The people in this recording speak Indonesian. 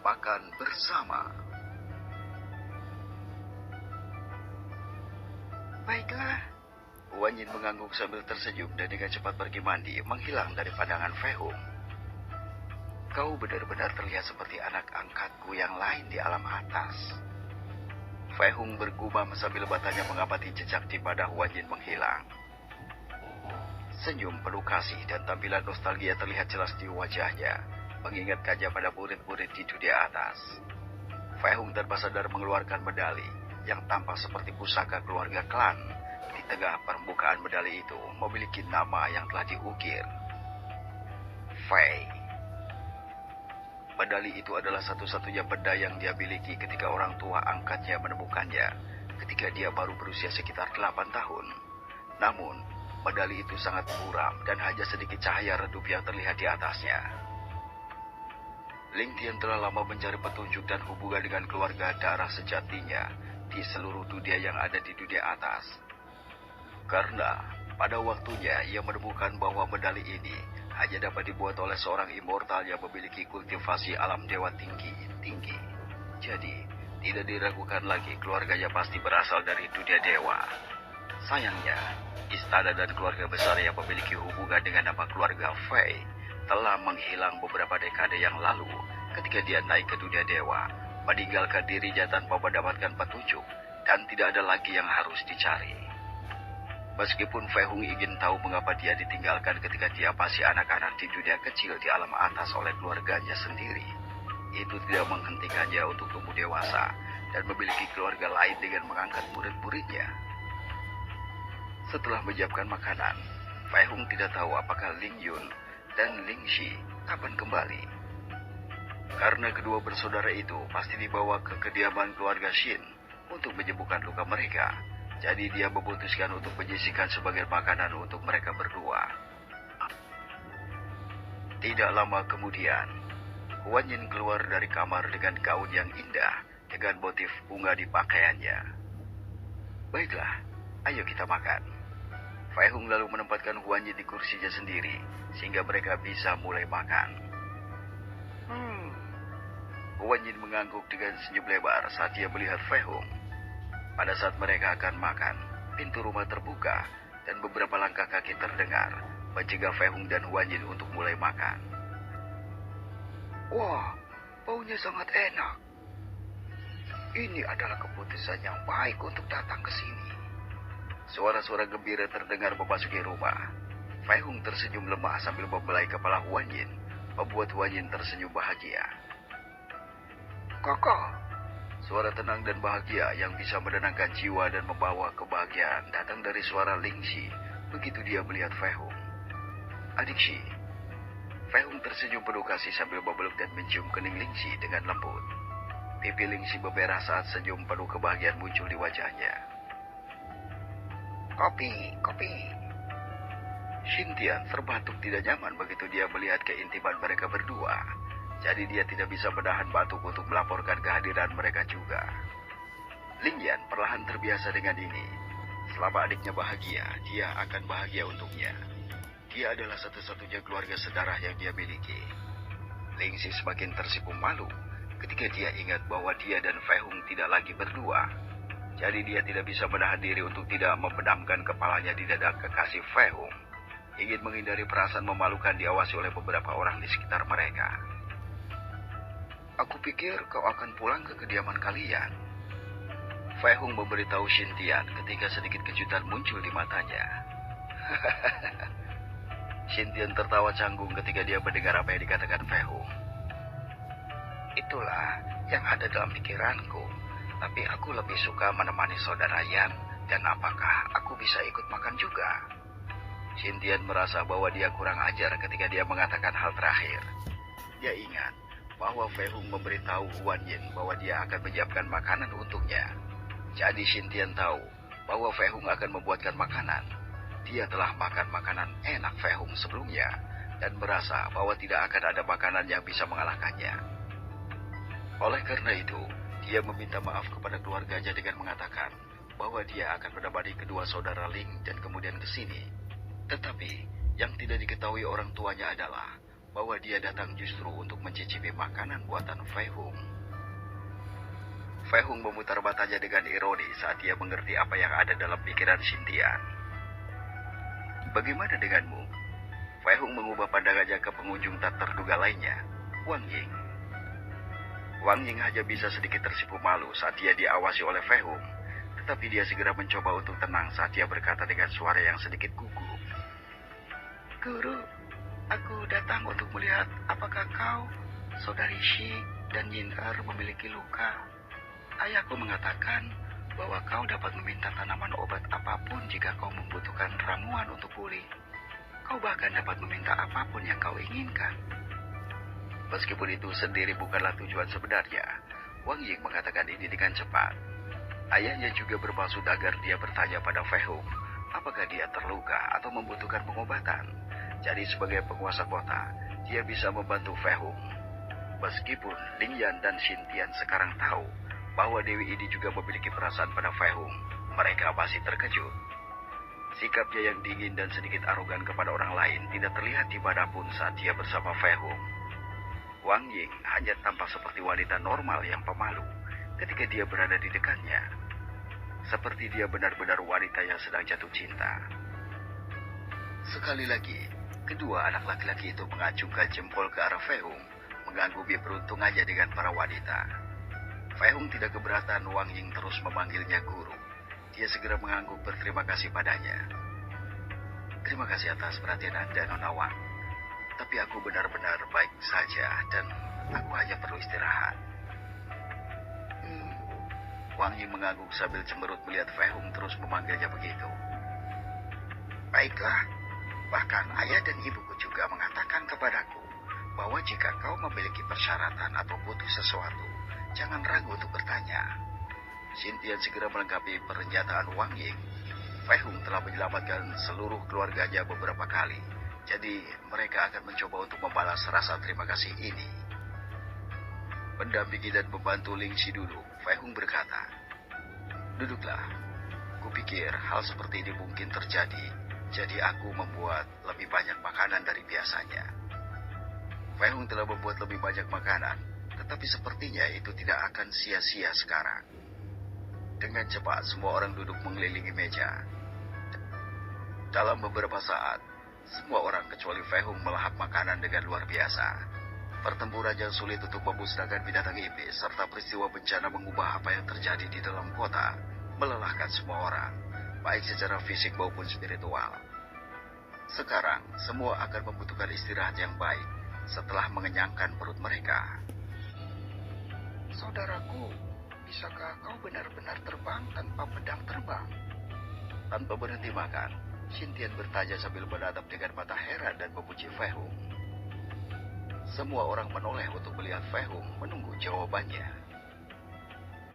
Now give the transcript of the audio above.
makan bersama. Baiklah. Wan Yin mengangguk sambil tersenyum dan dengan cepat pergi mandi, menghilang dari pandangan Fei Hung. Kau benar-benar terlihat seperti anak angkatku yang lain di alam atas. Fei Hung bergumam sambil matanya mengamati jejak di badan Wan Yin menghilang. Senyum penuh kasih dan tampilan nostalgia terlihat jelas di wajahnya, mengingatkannya pada murid-murid di dunia atas. Fei Hung tanpa sadar mengeluarkan medali yang tampak seperti pusaka keluarga klan. Di tengah permukaan medali itu memiliki nama yang telah diukir. Fei. Medali itu adalah satu-satunya benda yang dia miliki ketika orang tua angkatnya menemukannya, ketika dia baru berusia sekitar 8 tahun. Namun, medali itu sangat buram dan hanya sedikit cahaya redup yang terlihat di atasnya. Ling Tian telah lama mencari petunjuk dan hubungan dengan keluarga darah sejatinya di seluruh dunia yang ada di dunia atas. Karena pada waktunya ia menemukan bahwa medali ini hanya dapat dibuat oleh seorang immortal yang memiliki kultivasi alam dewa tinggi. Jadi, tidak diragukan lagi keluarganya pasti berasal dari dunia dewa. Sayangnya, istana dan keluarga besar yang memiliki hubungan dengan nama keluarga Fei telah menghilang beberapa dekade yang lalu ketika dia naik ke dunia dewa, meninggalkan dirinya tanpa mendapatkan petunjuk dan tidak ada lagi yang harus dicari. Meskipun Fei Hung ingin tahu mengapa dia ditinggalkan ketika dia masih anak-anak di dunia kecil di alam atas oleh keluarganya sendiri, itu tidak menghentikannya untuk tumbuh dewasa dan memiliki keluarga lain dengan mengangkat murid-muridnya. Setelah menyiapkan makanan, Fei Hung tidak tahu apakah Ling Yun dan Ling Shi kapan kembali. Karena kedua bersaudara itu pasti dibawa ke kediaman keluarga Shin untuk menyembuhkan luka mereka. Jadi dia memutuskan untuk menyisihkan sebagian makanan untuk mereka berdua. Tidak lama kemudian, Wan Yin keluar dari kamar dengan gaun yang indah dengan motif bunga di pakaiannya. Baiklah, ayo kita makan. Fei Hung lalu menempatkan Wan Yin di kursinya sendiri sehingga mereka bisa mulai makan. Wan Yin mengangguk dengan senyum lebar saat dia melihat Fei Hung. Pada saat mereka akan makan, pintu rumah terbuka dan beberapa langkah kaki terdengar, mencegah Fei Hung dan Wan Yin untuk mulai makan. Wah, baunya sangat enak. Ini adalah keputusan yang baik untuk datang ke sini. Suara-suara gembira terdengar memasuki rumah. Fei Hung tersenyum lemah sambil membelai kepala Wan Yin, membuat Wan Yin tersenyum bahagia. Kakak. Suara tenang dan bahagia yang bisa menenangkan jiwa dan membawa kebahagiaan datang dari suara Ling Shi begitu dia melihat Fei Hung. Adik Shi. Fei Hung tersenyum penuh kasih sambil memeluk dan mencium kening Ling Shi dengan lembut. Pipi Ling Shi bermerah saat senyum penuh kebahagiaan muncul di wajahnya. Kopi. Shin Tian terbatuk tidak nyaman begitu dia melihat keintiman mereka berdua. Jadi dia tidak bisa menahan batuk untuk melaporkan kehadiran mereka juga. Ling Yan perlahan terbiasa dengan ini. Selama adiknya bahagia, dia akan bahagia untuknya. Dia adalah satu-satunya keluarga sedarah yang dia miliki. Ling Shi semakin tersipu malu ketika dia ingat bahwa dia dan Fei Hung tidak lagi berdua. Jadi dia tidak bisa menahan diri untuk tidak membenamkan kepalanya di dada kekasih Fei Hung. Ingin menghindari perasaan memalukan diawasi oleh beberapa orang di sekitar mereka. Aku pikir kau akan pulang ke kediaman kalian. Fei Hung memberitahu Shin Tian ketika sedikit kejutan muncul di matanya. Shin Tian tertawa canggung ketika dia mendengar apa yang dikatakan Fei Hung. Itulah yang ada dalam pikiranku. Tapi aku lebih suka menemani saudara Yan. Dan apakah aku bisa ikut makan juga? Shin Tian merasa bahwa dia kurang ajar ketika dia mengatakan hal terakhir. Dia ingat bahwa Fei Hung memberitahu Wan Yin bahwa dia akan menyiapkan makanan untuknya. Jadi Shin Tian tahu bahwa Fei Hung akan membuatkan makanan. Dia telah makan makanan enak Fei Hung sebelumnya dan merasa bahwa tidak akan ada makanan yang bisa mengalahkannya. Oleh karena itu, dia meminta maaf kepada keluarganya dengan mengatakan bahwa dia akan menemani kedua saudara Ling dan kemudian ke sini. Tetapi yang tidak diketahui orang tuanya adalah bahwa dia datang justru untuk mencicipi makanan buatan Fei Hung. Fei Hung memutar matanya dengan ironi saat dia mengerti apa yang ada dalam pikiran Xintian. Bagaimana denganmu? Fei Hung mengubah pandangannya ke pengunjung tak terduga lainnya, Wang Ying. Wang Ying hanya bisa sedikit tersipu malu saat dia diawasi oleh Fei Hung, tetapi dia segera mencoba untuk tenang saat dia berkata dengan suara yang sedikit gugup. Guru, aku datang untuk melihat apakah kau, saudari Shi, dan Yin'er memiliki luka. Ayahku mengatakan bahwa kau dapat meminta tanaman obat apapun jika kau membutuhkan ramuan untuk pulih. Kau bahkan dapat meminta apapun yang kau inginkan. Meskipun itu sendiri bukanlah tujuan sebenarnya, Wang Ying mengatakan ini dengan cepat. Ayahnya juga bermaksud agar dia bertanya pada Fei Hung apakah dia terluka atau membutuhkan pengobatan. Jadi sebagai penguasa kota, dia bisa membantu Fei Hung. Meskipun Ling Yan dan Xintian sekarang tahu bahwa Dewi ini juga memiliki perasaan pada Fei Hung, mereka masih terkejut. Sikapnya yang dingin dan sedikit arogan kepada orang lain tidak terlihat dimanapun saat dia bersama Fei Hung. Wang Ying hanya tampak seperti wanita normal yang pemalu ketika dia berada di dekatnya. Seperti dia benar-benar wanita yang sedang jatuh cinta. Sekali lagi, kedua anak laki-laki itu mengacungkan jempol ke arah Fei Hung, mengagumi peruntungannya dengan para wanita. Fei Hung tidak keberatan Wang Ying terus memanggilnya guru. Dia segera mengangguk berterima kasih padanya. Terima kasih atas perhatian Anda, Nona Wang. Tapi aku benar-benar baik saja dan aku hanya perlu istirahat. Wang Ying mengangguk sambil cemberut melihat Fei Hung terus memanggilnya begitu. Baiklah, bahkan ayah dan ibuku juga mengatakan kepadaku bahwa jika kau memiliki persyaratan atau butuh sesuatu, jangan ragu untuk bertanya. Xintian segera melengkapi pernyataan Wang Ying. Fei Hung telah menyelamatkan seluruh keluarganya beberapa kali, jadi mereka akan mencoba untuk membalas rasa terima kasih ini. Mendampingi dan membantu Ling Xi dulu, Fei Hung berkata, "Duduklah. Kupikir hal seperti ini mungkin terjadi, jadi aku membuat lebih banyak makanan dari biasanya." Fei Hung telah membuat lebih banyak makanan, tetapi sepertinya itu tidak akan sia-sia sekarang. Dengan cepat, semua orang duduk mengelilingi meja. Dalam beberapa saat, semua orang kecuali Fei Hung melahap makanan dengan luar biasa. Pertempuran yang sulit untuk memusnahkan binatang iblis serta peristiwa bencana mengubah apa yang terjadi di dalam kota melelahkan semua orang, baik secara fisik maupun spiritual. Sekarang, semua akan membutuhkan istirahat yang baik setelah mengenyangkan perut mereka. Saudaraku, bisakah kau benar-benar terbang tanpa pedang terbang? Tanpa berhenti makan, Xintian bertanya sambil menatap dengan mata heran dan memuji Fei Hung. Semua orang menoleh untuk melihat Fei Hung menunggu jawabannya.